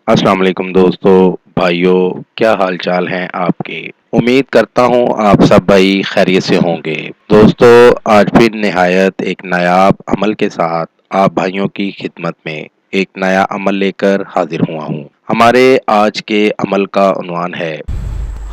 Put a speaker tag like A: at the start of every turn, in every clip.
A: السلام علیکم دوستو، بھائیوں، کیا حال چال ہیں آپ کے؟ امید کرتا ہوں آپ سب بھائی خیریت سے ہوں گے۔ دوستو، آج پھر نہایت ایک نایاب عمل کے ساتھ آپ بھائیوں کی خدمت میں ایک نیا عمل لے کر حاضر ہوا ہوں۔ ہمارے آج کے عمل کا عنوان ہے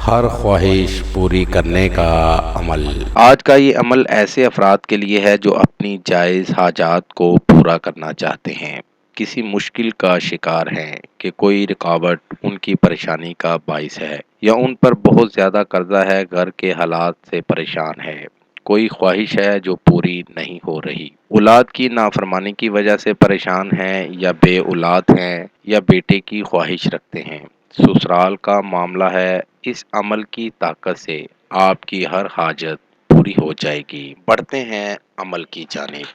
B: ہر خواہش پوری کرنے کا عمل۔
A: آج کا یہ عمل ایسے افراد کے لیے ہے جو اپنی جائز حاجات کو پورا کرنا چاہتے ہیں، کسی مشکل کا شکار ہیں کہ کوئی رکاوٹ ان کی پریشانی کا باعث ہے، یا ان پر بہت زیادہ قرضہ ہے، گھر کے حالات سے پریشان ہے، کوئی خواہش ہے جو پوری نہیں ہو رہی، اولاد کی نافرمانی کی وجہ سے پریشان ہیں، یا بے اولاد ہیں، یا بیٹے کی خواہش رکھتے ہیں، سسرال کا معاملہ ہے۔ اس عمل کی طاقت سے آپ کی ہر حاجت پوری ہو جائے گی۔ بڑھتے ہیں عمل کی جانب۔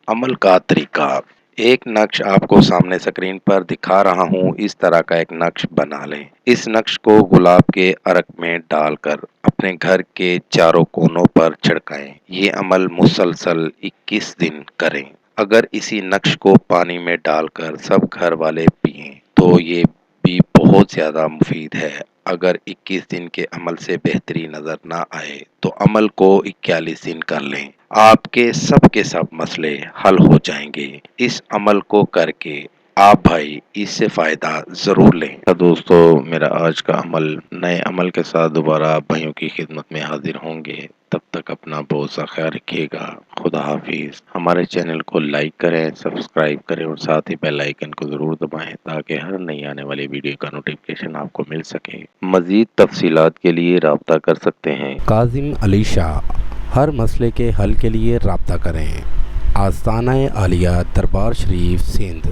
A: عمل کا طریقہ: ایک نقش آپ کو سامنے اسکرین پر دکھا رہا ہوں، اس طرح کا ایک نقش بنا لیں۔ اس نقش کو گلاب کے عرق میں ڈال کر اپنے گھر کے چاروں کونوں پر چھڑکائیں۔ یہ عمل مسلسل 21 دن کریں۔ اگر اسی نقش کو پانی میں ڈال کر سب گھر والے پئیں تو یہ بھی بہت زیادہ مفید ہے۔ اگر 21 دن کے عمل سے بہتری نظر نہ آئے تو عمل کو 41 دن کر لیں، آپ کے سب مسئلے حل ہو جائیں گے۔ اس عمل کو کر کے آپ بھائی اس سے فائدہ ضرور لیں۔ دوستو، میرا آج کا عمل نئے عمل کے ساتھ دوبارہ آپ بھائیوں کی خدمت میں حاضر ہوں گے۔ تب تک اپنا بہت سا خیال رکھیے گا۔ خدا حافظ۔ ہمارے چینل کو لائک کریں، سبسکرائب کریں اور ساتھ ہی بیل آئیکن کو ضرور دبائیں تاکہ ہر نئی آنے والی ویڈیو کا نوٹیفکیشن آپ کو مل سکے۔ مزید تفصیلات کے لیے رابطہ کر سکتے ہیں۔
B: کاظم علی شاہ، ہر مسئلے کے حل کے لیے رابطہ کریں۔ آستانہ عالیہ دربار شریف سندھ۔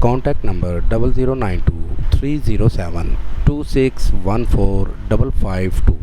B: Contact number 0092 307 2614 552